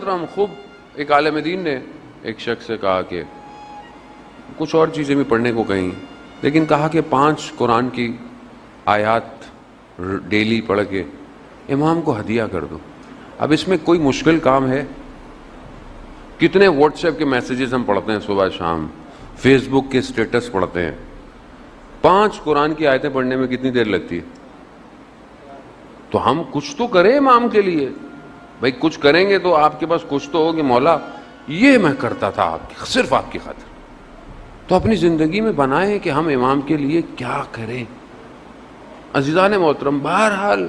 محترم خوب ایک عالم دین نے ایک شخص سے کہا کہ کچھ اور چیزیں بھی پڑھنے کو کہیں، لیکن کہا کہ 5 قرآن کی آیات ڈیلی پڑھ کے امام کو ہدیہ کر دو۔ اب اس میں کوئی مشکل کام ہے؟ کتنے واٹس ایپ کے میسیجز ہم پڑھتے ہیں صبح شام، فیس بک کے اسٹیٹس پڑھتے ہیں، 5 قرآن کی آیتیں پڑھنے میں کتنی دیر لگتی ہے؟ تو ہم کچھ تو کریں امام کے لیے بھائی، کچھ کریں گے تو آپ کے پاس کچھ تو ہو کہ مولا یہ میں کرتا تھا آپ کی، صرف آپ کی خاطر۔ تو اپنی زندگی میں بنائیں کہ ہم امام کے لیے کیا کریں۔ عزیزان محترم، بہرحال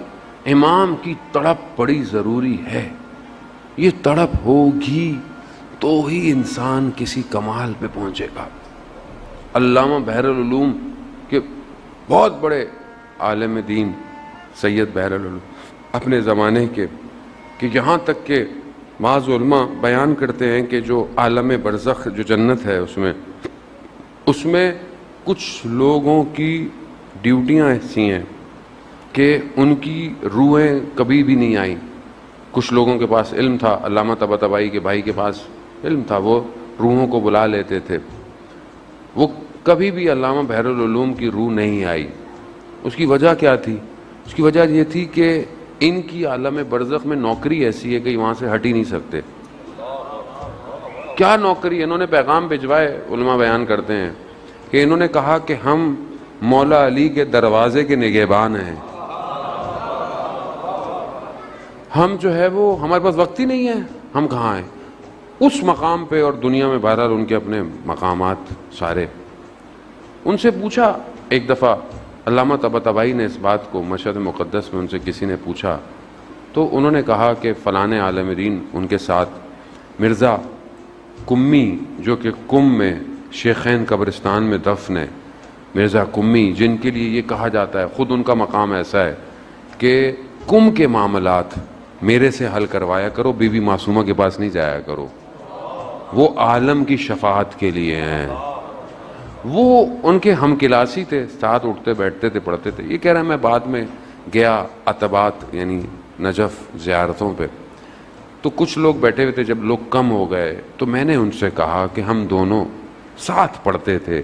امام کی تڑپ بڑی ضروری ہے، یہ تڑپ ہوگی تو ہی انسان کسی کمال پہ پہنچے گا۔ علامہ بحر العلوم کے بہت بڑے عالم دین سید بحر العلوم اپنے زمانے کے، کہ یہاں تک کہ بعض علماء بیان کرتے ہیں کہ جو عالم برزخ جو جنت ہے اس میں کچھ لوگوں کی ڈیوٹیاں ایسی ہیں کہ ان کی روحیں کبھی بھی نہیں آئیں۔ کچھ لوگوں کے پاس علم تھا، علامہ طباطبائی کے بھائی کے پاس علم تھا، وہ روحوں کو بلا لیتے تھے، وہ کبھی بھی علامہ بحر العلوم کی روح نہیں آئی۔ اس کی وجہ کیا تھی؟ اس کی وجہ یہ تھی کہ ان کی عالم برزخ میں نوکری ایسی ہے کہ وہاں سے ہٹ ہی نہیں سکتے۔ کیا نوکری؟ انہوں نے پیغام بھجوائے، علماء بیان کرتے ہیں کہ انہوں نے کہا کہ ہم مولا علی کے دروازے کے نگہبان ہیں، ہم جو ہے وہ ہمارے پاس وقت ہی نہیں ہے، ہم کہاں ہیں اس مقام پہ، اور دنیا میں بہرحال ان کے اپنے مقامات سارے۔ ان سے پوچھا ایک دفعہ، علامہ طباطبائی نے اس بات کو مشہد مقدس میں ان سے کسی نے پوچھا، تو انہوں نے کہا کہ فلاں عالم دین ان کے ساتھ مرزا کمی، جو کہ کم میں شیخین قبرستان میں دفن ہے، مرزا کمی، جن کے لیے یہ کہا جاتا ہے، خود ان کا مقام ایسا ہے کہ کم کے معاملات میرے سے حل کروایا کرو، بی بی معصومہ کے پاس نہیں جایا کرو، وہ عالم کی شفاعت کے لیے ہیں۔ وہ ان کے ہم کلاسی تھے، ساتھ اٹھتے بیٹھتے تھے، پڑھتے تھے۔ یہ کہہ رہا ہے میں بعد میں گیا عتبات یعنی نجف زیارتوں پہ، تو کچھ لوگ بیٹھے ہوئے تھے، جب لوگ کم ہو گئے تو میں نے ان سے کہا کہ ہم دونوں ساتھ پڑھتے تھے،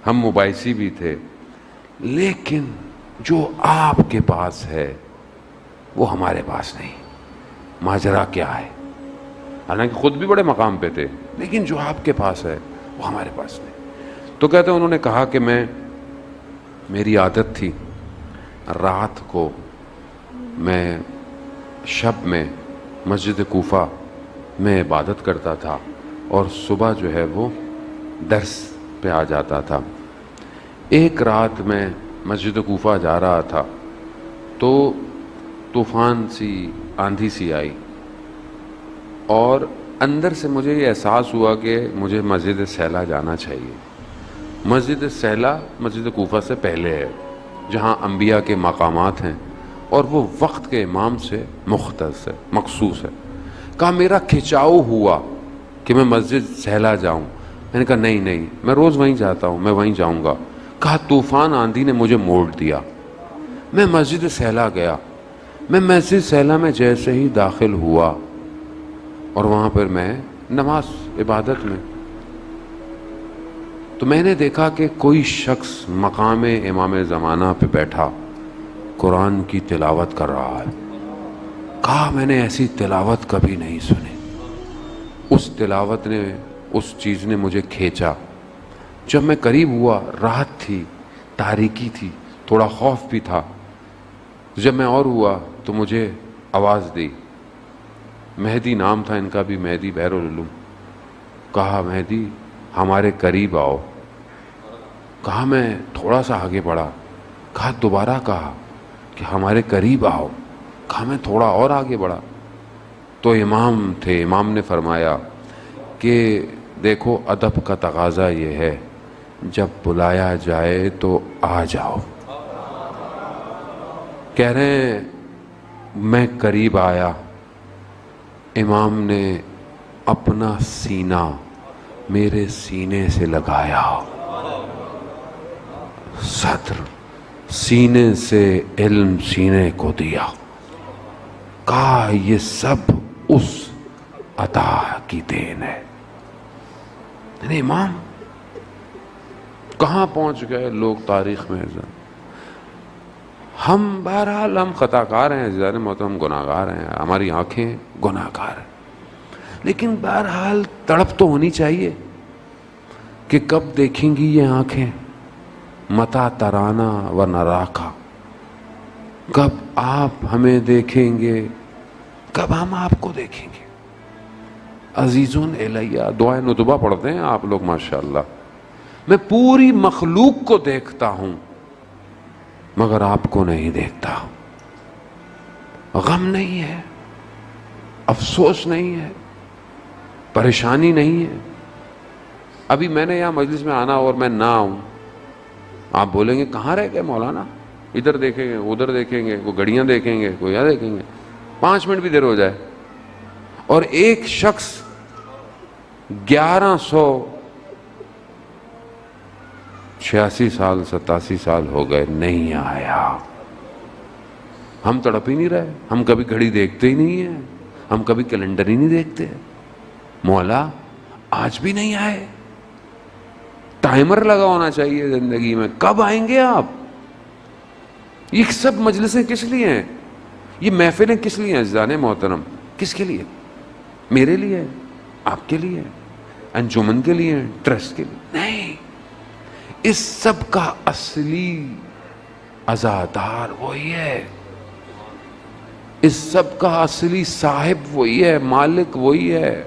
ہم مباحثی بھی تھے، لیکن جو آپ کے پاس ہے وہ ہمارے پاس نہیں، ماجرا کیا ہے؟ حالانکہ خود بھی بڑے مقام پہ تھے، لیکن جو آپ کے پاس ہے وہ ہمارے پاس نہیں۔ تو کہتے ہیں انہوں نے کہا کہ میری عادت تھی رات کو میں شب میں مسجد کوفہ میں عبادت کرتا تھا اور صبح جو ہے وہ درس پہ آ جاتا تھا۔ ایک رات میں مسجد کوفہ جا رہا تھا تو طوفان سی آندھی سی آئی، اور اندر سے مجھے یہ احساس ہوا کہ مجھے مسجد سیلا جانا چاہیے۔ مسجد سیلا مسجد کوفہ سے پہلے ہے، جہاں انبیاء کے مقامات ہیں، اور وہ وقت کے امام سے مختص ہے، مخصوص ہے۔ کہا میرا کھچاؤ ہوا کہ میں مسجد سیلا جاؤں، میں نے کہا نہیں میں روز وہیں جاتا ہوں، میں وہیں جاؤں گا۔ کہا طوفان آندھی نے مجھے موڑ دیا، میں مسجد سیلا گیا۔ میں مسجد سیلا میں جیسے ہی داخل ہوا اور وہاں پر میں نماز عبادت میں، تو میں نے دیکھا کہ کوئی شخص مقام امام زمانہ پہ بیٹھا قرآن کی تلاوت کر رہا ہے۔ کہا میں نے ایسی تلاوت کبھی نہیں سنی۔ اس تلاوت نے، اس چیز نے مجھے کھینچا۔ جب میں قریب ہوا، رات تھی، تاریکی تھی، تھوڑا خوف بھی تھا۔ جب میں اور ہوا تو مجھے آواز دی، مہدی نام تھا ان کا بھی، مہدی بحر العلوم۔ کہا مہدی ہمارے قریب آؤ۔ کہا میں تھوڑا سا آگے بڑھا۔ کہا دوبارہ کہا کہ ہمارے قریب آؤ۔ کہا میں تھوڑا اور آگے بڑھا تو امام تھے، امام نے فرمایا کہ دیکھو ادب کا تقاضا یہ ہے جب بلایا جائے تو آ جاؤ۔ کہہ رہے ہیں میں قریب آیا، امام نے اپنا سینہ میرے سینے سے لگایا، صدر سینے سے علم سینے کو دیا۔ کہا یہ سب اس عطا کی دین ہے. یعنی امام کہاں پہنچ گئے لوگ تاریخ میں. ہم بہرحال ہم خطا کار ہیں عزیزان محترم، گناہ گار ہیں، ہماری آنکھیں گناہ گار ہیں، لیکن بہرحال تڑپ تو ہونی چاہیے کہ کب دیکھیں گی یہ آنکھیں متا ترانا و نراکا، کب آپ ہمیں دیکھیں گے، کب ہم آپ کو دیکھیں گے. عزیزون الیہ دعائے ندبہ پڑھتے ہیں آپ لوگ ماشاءاللہ. میں پوری مخلوق کو دیکھتا ہوں مگر آپ کو نہیں دیکھتا. غم نہیں ہے، افسوس نہیں ہے، پریشانی نہیں ہے. ابھی میں نے یہاں مجلس میں آنا اور میں نہ آؤں، آپ بولیں گے کہاں رہ گئے مولانا، ادھر دیکھیں گے ادھر دیکھیں گے، کوئی گھڑیاں دیکھیں گے، کوئی یہاں دیکھیں گے، 5 منٹ بھی دیر ہو جائے اور ایک شخص 1186 سال 87 سال ہو گئے نہیں آیا. ہم تڑپ ہی نہیں رہے، ہم کبھی گھڑی دیکھتے ہی نہیں ہیں، ہم کبھی کیلنڈر ہی نہیں دیکھتے. مولا آج بھی نہیں آئے. ٹائمر لگا ہونا چاہیے زندگی میں، کب آئیں گے آپ. یہ سب مجلسیں کس لیے ہیں، یہ محفلیں کس لیے ہیں عزیزان محترم، کس کے لیے؟ میرے لیے، آپ کے لیے، انجمن کے لیے، ٹرسٹ کے لیے نہیں. اس سب کا اصلی عزادار وہی ہے، اس سب کا اصلی صاحب وہی ہے، مالک وہی ہے.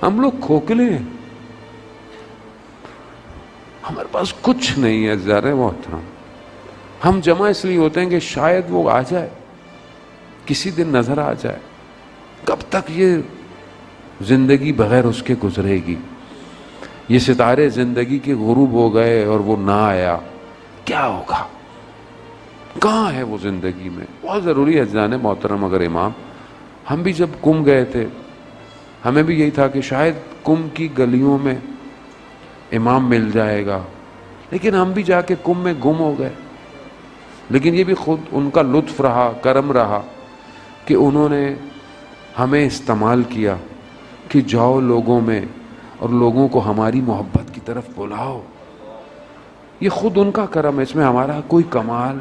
ہم لوگ کھوکھلے ہیں، ہمارے پاس کچھ نہیں ہے عزیزان محترم. ہم جمع اس لیے ہوتے ہیں کہ شاید وہ آ جائے، کسی دن نظر آ جائے. کب تک یہ زندگی بغیر اس کے گزرے گی؟ یہ ستارے زندگی کے غروب ہو گئے اور وہ نہ آیا، کیا ہوگا؟ کہاں ہے وہ زندگی میں؟ بہت ضروری ہے عزیزان محترم. اگر امام، ہم بھی جب کم گئے تھے ہمیں بھی یہی تھا کہ شاید کم کی گلیوں میں امام مل جائے گا، لیکن ہم بھی جا کے کم میں گم ہو گئے. لیکن یہ بھی خود ان کا لطف رہا، کرم رہا کہ انہوں نے ہمیں استعمال کیا کہ جاؤ لوگوں میں اور لوگوں کو ہماری محبت کی طرف بلاؤ. یہ خود ان کا کرم ہے، اس میں ہمارا کوئی کمال